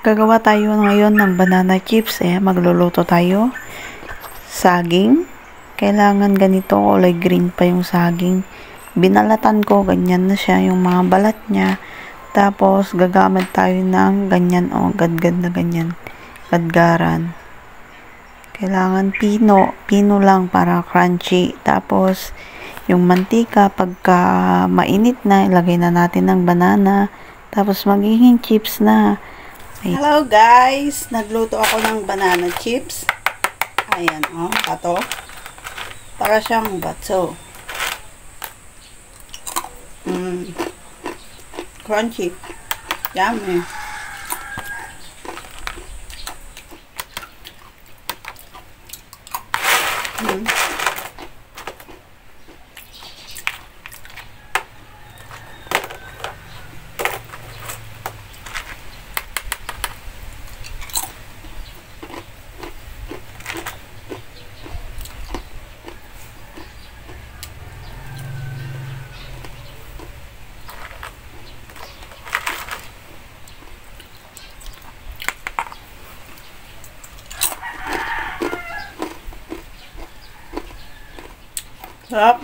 Gagawa tayo ngayon ng banana chips. Magluluto tayo. Saging. Kailangan ganito, kulay green pa yung saging. Binalatan ko, ganyan na siya, yung mga balat niya. Tapos, gagamit tayo ng ganyan, gadgad na ganyan. Gadgaran. Kailangan pino lang para crunchy. Tapos, yung mantika, pagka mainit na, ilagay na natin ng banana. Tapos, magiging chips na. Hello guys! Nagluto ako ng banana chips. Ayan, pato. Para siyang batso. Crunchy. Yummy. Sarap.